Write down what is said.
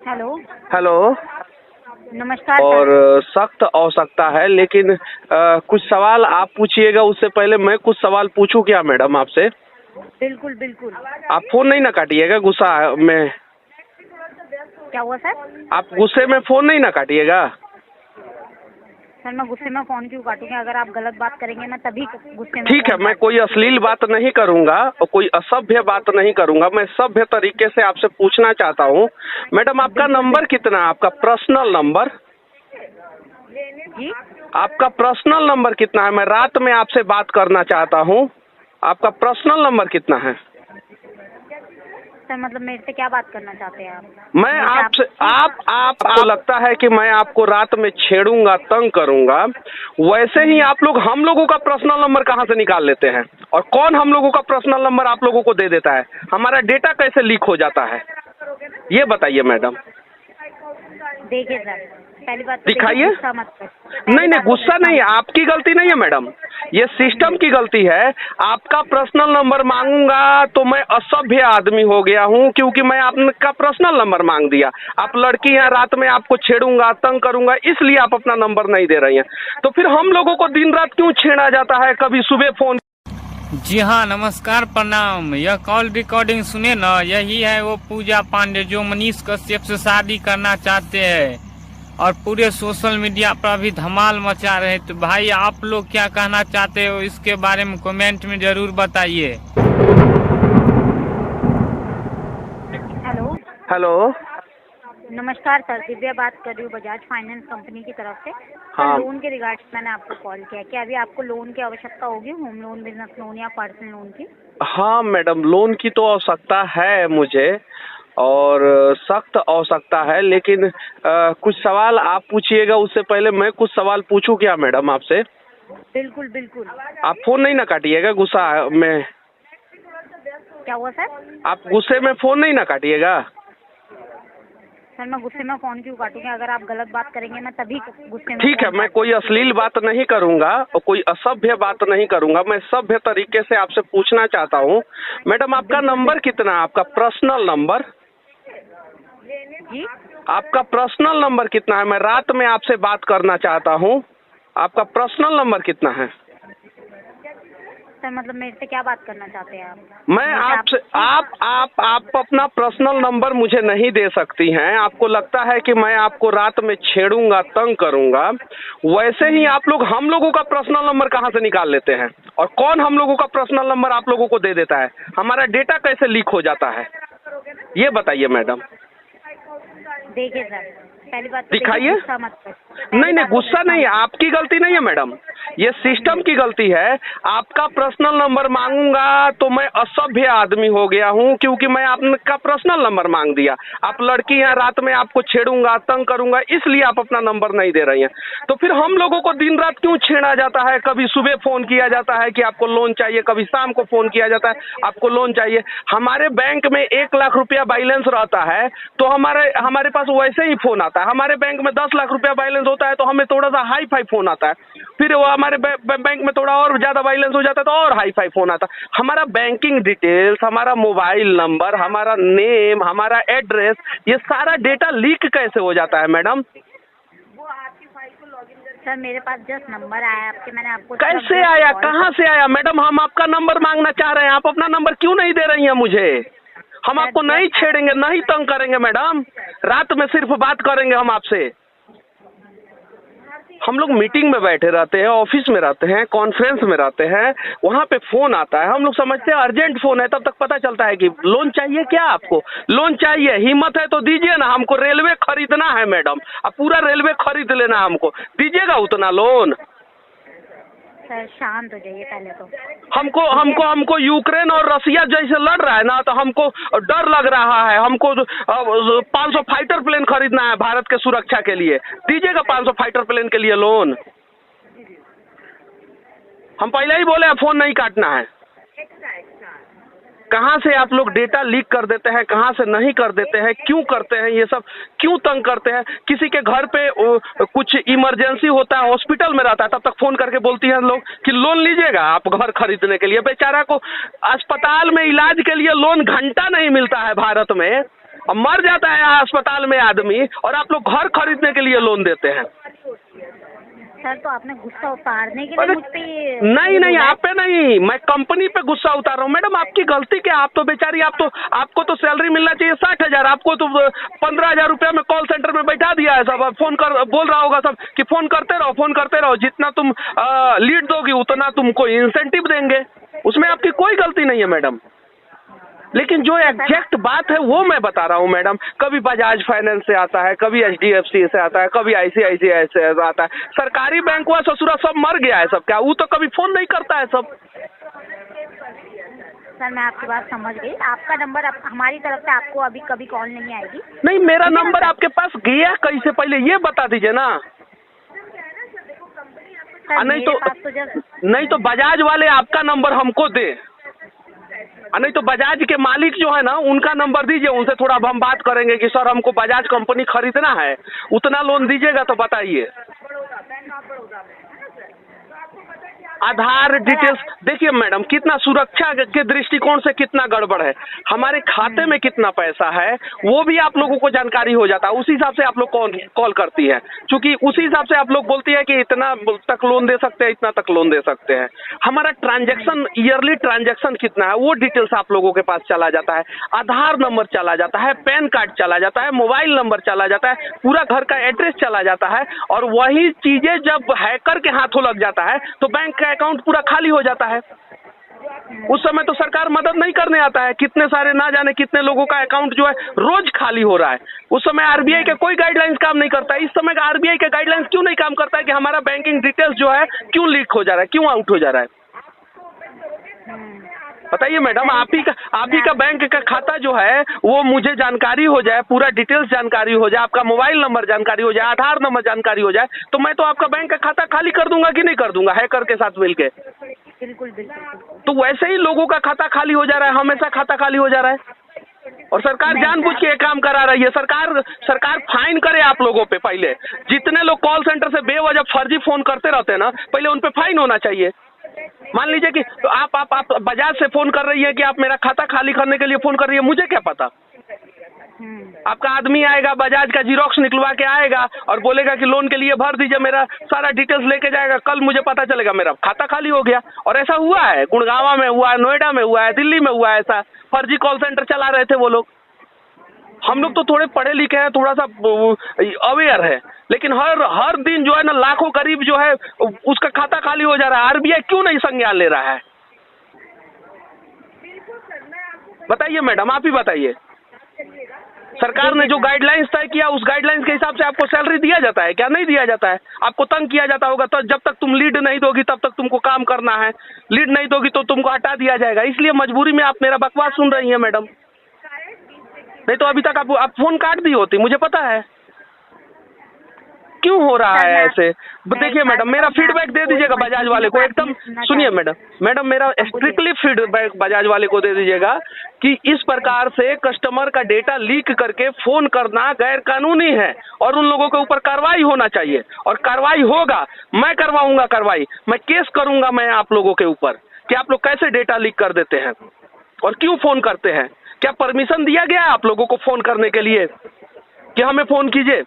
Hello. Hello. नमस्कार और sir. सख्त आवश्यकता है, लेकिन कुछ सवाल आप पूछिएगा, उससे पहले मैं कुछ सवाल पूछूं क्या मैडम आपसे? बिल्कुल बिल्कुल। आप फोन नहीं ना काटिएगा गुस्सा में। क्या हुआ सर? आप गुस्से में फोन नहीं ना काटिएगा। सर मैं गुस्से में फ़ोन क्यों काटूंगी? अगर आप गलत बात करेंगे मैं तभी गुस्से में ठीक है, फ़ोन मैं कोई काटूंगी। अश्लील बात नहीं करूंगा और कोई असभ्य बात नहीं करूंगा। मैं सभ्य तरीके से आपसे पूछना चाहता हूँ मैडम, आपका बिल्कुल नंबर बिल्कुल। कितना है? आपका पर्सनल नंबर? जी आपका पर्सनल नंबर कितना है? मैं रात में आपसे बात करना चाहता हूँ। आपका पर्सनल नंबर कितना है? सर मतलब मेरे से क्या बात करना चाहते हैं आप? मैं मेरे से आपसे आप आपको लगता है कि मैं आपको रात में छेड़ूंगा, तंग करूंगा, वैसे ही आप लोग हम लोगों का पर्सनल नंबर कहाँ से निकाल लेते हैं? और कौन हम लोगों का पर्सनल नंबर आप लोगों को दे देता है? हमारा डेटा कैसे लीक हो जाता है, ये बताइए मैडम। देखिए सर, पहली बात तो देखिए दिखाइए। गुस्सा मत करो। नहीं पहली नहीं, बात तो गुस्सा नहीं है, आपकी गलती नहीं है मैडम, ये सिस्टम की गलती है। आपका पर्सनल नंबर मांगूंगा तो मैं असभ्य आदमी हो गया हूँ, क्योंकि मैं आपका पर्सनल नंबर मांग दिया। आप लड़की हैं, रात में आपको छेड़ूंगा, तंग करूंगा, इसलिए आप अपना नंबर नहीं दे रही हैं। तो फिर हम लोगों को दिन रात क्यों छेड़ा जाता है? कभी सुबह फोन। जी हाँ, नमस्कार, प्रणाम। यह कॉल रिकॉर्डिंग सुने ना, यही है वो पूजा पांडे जो मनीष कश्यप से शादी करना चाहते हैं और पूरे सोशल मीडिया पर अभी धमाल मचा रहे। तो भाई आप लोग क्या कहना चाहते हो इसके बारे में कमेंट में जरूर बताइए। हेलो। हेलो। नमस्कार सर, दिव्या बात कर रही हूँ बजाज फाइनेंस कंपनी की तरफ से। सर हाँ लोन के रिगार्ड्स मैंने आपको कॉल किया। क्या अभी आपको लोन की आवश्यकता होगी? होम लोन, बिजनेस लोन या पर्सनल लोन की? हाँ मैडम, लोन की तो आवश्यकता है मुझे, और सख्त आवश्यकता है, लेकिन कुछ सवाल आप पूछिएगा, उससे पहले मैं कुछ सवाल पूछूं क्या मैडम आपसे? बिल्कुल बिल्कुल। आप फोन नहीं ना काटिएगा गुस्सा में। क्या हुआ सर? आप गुस्से में फोन नहीं ना काटिएगा। सर मैं गुस्से में फ़ोन क्यों काटूंगी? अगर आप गलत बात करेंगे मैं तभी गुस्से में ठीक है, फ़ोन मैं कोई काटूंगी। अश्लील बात नहीं करूंगा और कोई असभ्य बात नहीं करूंगा। मैं सभ्य तरीके से आपसे पूछना चाहता हूँ मैडम, आपका बिल्कुल नंबर बिल्कुल। कितना है? आपका पर्सनल नंबर? जी आपका पर्सनल नंबर कितना है? मैं रात में आपसे बात करना चाहता हूँ। आपका पर्सनल नंबर कितना है? सर मतलब मेरे से क्या बात करना चाहते हैं आप? मैं मेरे से आपसे आप अपना पर्सनल नंबर मुझे नहीं दे सकती हैं। आपको लगता है कि मैं आपको रात में छेड़ूंगा, तंग करूंगा, वैसे ही आप लोग हम लोगों का पर्सनल नंबर कहाँ से निकाल लेते हैं? और कौन हम लोगों का पर्सनल नंबर आप लोगों को दे देता है? हमारा डेटा कैसे लीक हो जाता है, ये बताइए मैडम। देखिए सर, पहली बात तो देखिए दिखाइए। गुस्सा मत करो। नहीं पहली नहीं, बात तो गुस्सा नहीं है, आपकी गलती नहीं है मैडम, ये सिस्टम की गलती है। आपका पर्सनल नंबर मांगूंगा तो मैं असभ्य आदमी हो गया हूँ, क्योंकि मैं आपका पर्सनल नंबर मांग दिया। आप लड़की हैं, रात में आपको छेड़ूंगा, तंग करूंगा, इसलिए आप अपना नंबर नहीं दे रही हैं। तो फिर हम लोगों को दिन रात क्यों छेड़ा जाता है? कभी सुबह फोन किया जाता है कि आपको लोन चाहिए, कभी शाम को फोन किया जाता है आपको लोन चाहिए। हमारे बैंक में 1 लाख रुपया बैलेंस रहता है तो हमारे पास वैसे ही फोन आता है। हमारे बैंक में 10 लाख रुपया बैलेंस होता है तो हमें थोड़ा सा हाई फाई फोन आता है। फिर वो हमारे बैंक में थोड़ा और ज्यादा बैलेंस हो जाता है तो और हाई फाई फोन आता है। हमारा बैंकिंग डिटेल्स, हमारा मोबाइल नंबर, हमारा नेम, हमारा एड्रेस, ये सारा डेटा लीक कैसे हो जाता है मैडम? सर मेरे पास जस्ट नंबर आया आपके, मैंने आपको कैसे आया, कहाँ से आया मैडम? हम आपका नंबर मांगना चाह रहे हैं, आप अपना नंबर क्यों नहीं दे रही हैं मुझे? हम सर आपको नहीं छेड़ेंगे, नहीं तंग करेंगे मैडम, रात में सिर्फ बात करेंगे हम आपसे। हम लोग मीटिंग में बैठे रहते हैं, ऑफिस में रहते हैं, कॉन्फ्रेंस में रहते हैं, वहाँ पे फोन आता है, हम लोग समझते हैं अर्जेंट फोन है, तब तक पता चलता है कि लोन चाहिए। क्या आपको लोन चाहिए? हिम्मत है तो दीजिए ना, हमको रेलवे खरीदना है मैडम, अब पूरा रेलवे खरीद लेना है हमको, दीजिएगा उतना लोन? सर शांत हो जाइए पहले तो। हमको हमको हमको यूक्रेन और रसिया जैसे लड़ रहा है ना, तो हमको डर लग रहा है। हमको 500 फाइटर प्लेन खरीदना है भारत के सुरक्षा के लिए, दीजिएगा 500 फाइटर प्लेन के लिए लोन? हम पहले ही बोले फोन नहीं काटना है। कहाँ से आप लोग डेटा लीक कर देते हैं, कहाँ से नहीं कर देते हैं, क्यों करते हैं ये सब, क्यों तंग करते हैं? किसी के घर पे कुछ इमरजेंसी होता है, हॉस्पिटल में रहता है, तब तक फोन करके बोलती हैं लोग कि लोन लीजिएगा आप घर खरीदने के लिए। बेचारा को अस्पताल में इलाज के लिए लोन घंटा नहीं मिलता है भारत में, और मर जाता है अस्पताल में आदमी, और आप लोग घर खरीदने के लिए लोन देते हैं। सर तो आपने गुस्सा उतारने के लिए मुझ पे नहीं, आप पे नहीं, मैं कंपनी पे गुस्सा उतार रहा हूँ। मैडम आपकी गलती क्या? आप तो बेचारी, आपको तो सैलरी मिलना चाहिए 60,000, आपको तो 15,000 रुपया में कॉल सेंटर में बैठा दिया है सब। फोन कर बोल रहा होगा सब कि फोन करते रहो, जितना तुम लीड दोगी उतना तुमको इंसेंटिव देंगे। उसमें आपकी कोई गलती नहीं है मैडम, लेकिन जो एग्जैक्ट बात है वो मैं बता रहा हूँ मैडम। कभी बजाज फाइनेंस से आता है, कभी HDFC से आता है, कभी ICICI से आता है। सरकारी बैंक हुआ ससुरा सब मर गया है सब, क्या वो तो कभी फोन नहीं करता है सब। सर मैं आपकी बात समझ गई। आपका नंबर हमारी तरफ से आपको अभी कभी कॉल नहीं आएगी। नहीं, मेरा नंबर आपके पास गया कैसे, पहले ये बता दीजिए ना। नहीं तो बजाज वाले आपका नंबर हमको दे, नहीं तो बजाज के मालिक जो है ना उनका नंबर दीजिए, उनसे थोड़ा अब हम बात करेंगे कि सर हमको बजाज कंपनी खरीदना है, उतना लोन दीजिएगा तो बताइए। आधार डिटेल्स देखिए मैडम, कितना सुरक्षा के दृष्टिकोण से कितना गड़बड़ है। हमारे खाते में कितना पैसा है वो भी आप लोगों को जानकारी हो जाता है, उसी हिसाब से आप लोग कॉल करती है, क्योंकि उसी हिसाब से आप लोग बोलती है कि इतना तक लोन दे सकते हैं, इतना तक लोन दे सकते हैं। हमारा ट्रांजैक्शन, ईयरली ट्रांजैक्शन कितना है वो डिटेल्स आप लोगों के पास चला जाता है, आधार नंबर चला जाता है, पैन कार्ड चला जाता है, मोबाइल नंबर चला जाता है, पूरा घर का एड्रेस चला जाता है। और वही चीजें जब हैकर के हाथों लग जाता है तो बैंक का अकाउंट पूरा खाली हो जाता है। उस समय तो सरकार मदद नहीं करने आता है, कितने सारे ना जाने कितने लोगों का अकाउंट जो है रोज खाली हो रहा है। उस समय RBI के कोई गाइडलाइंस काम नहीं करता है। इस समय का RBI के गाइडलाइंस क्यों नहीं काम करता है कि हमारा बैंकिंग डिटेल्स जो है क्यों लीक हो जा रहा है, क्यों आउट हो जा रहा है? बताइए मैडम, आप ही का बैंक का खाता जो है वो मुझे जानकारी हो जाए, पूरा डिटेल्स जानकारी हो जाए, आपका मोबाइल नंबर जानकारी हो जाए, आधार नंबर जानकारी हो जाए, तो मैं तो आपका बैंक का खाता खाली कर दूंगा कि नहीं कर दूंगा हैकर के साथ मिलके। बिल्कुल। तो वैसे ही लोगों का खाता खाली हो जा रहा है, हमेशा खाता खाली हो जा रहा है, और सरकार जानबूझ के ये काम करा रही है। सरकार फाइन करे आप लोगों पे। पहले जितने लोग कॉल सेंटर से बेवजह फर्जी फोन करते रहते हैं ना, पहले उन पे फाइन होना चाहिए। मान लीजिए कि तो आप बजाज से फोन कर रही है कि आप मेरा खाता खाली करने के लिए फोन कर रही है, मुझे क्या पता। आपका आदमी आएगा, बजाज का जीरोक्स निकलवा के आएगा और बोलेगा कि लोन के लिए भर दीजिए, मेरा सारा डिटेल्स लेके जाएगा, कल मुझे पता चलेगा मेरा खाता खाली हो गया। और ऐसा हुआ है, गुड़गांव में हुआ है, नोएडा में हुआ है, दिल्ली में हुआ है, ऐसा फर्जी कॉल सेंटर चला रहे थे वो लोग। हम लोग तो थोड़े पढ़े लिखे हैं, थोड़ा सा अवेयर है, लेकिन हर दिन जो है ना लाखों करीब जो है उसका खाता खाली हो जा रहा है। RBI क्यों नहीं संज्ञान ले रहा है? बताइए मैडम, आप ही बताइए। सरकार ने जो गाइडलाइंस तय किया उस गाइडलाइंस के हिसाब से आपको सैलरी दिया जाता है क्या? नहीं दिया जाता है। आपको तंग किया जाता होगा, तो जब तक तुम लीड नहीं दोगी तब तक तुमको काम करना है, लीड नहीं दोगी तो तुमको हटा दिया जाएगा। इसलिए मजबूरी में आप मेरा बकवास सुन रही हैं मैडम, नहीं तो अभी तक आप फोन काट दी होती, मुझे पता है। क्यों हो रहा है ऐसे? देखिए मैडम, मेरा फीडबैक दे दीजिएगा बजाज वाले को एकदम। सुनिए मैडम मेरा स्ट्रिक्टली फीडबैक बजाज वाले को दे दीजिएगा कि इस प्रकार से कस्टमर का डेटा लीक करके फोन करना गैर कानूनी है और उन लोगों के ऊपर कार्रवाई होना चाहिए, और कार्रवाई होगा। मैं करवाऊंगा कार्रवाई, मैं केस करूंगा मैं आप लोगों के ऊपर कि आप लोग कैसे डेटा लीक कर देते हैं और क्यों फोन करते हैं। क्या परमिशन दिया गया है आप लोगों को फोन करने के लिए कि हमें फोन कीजिए?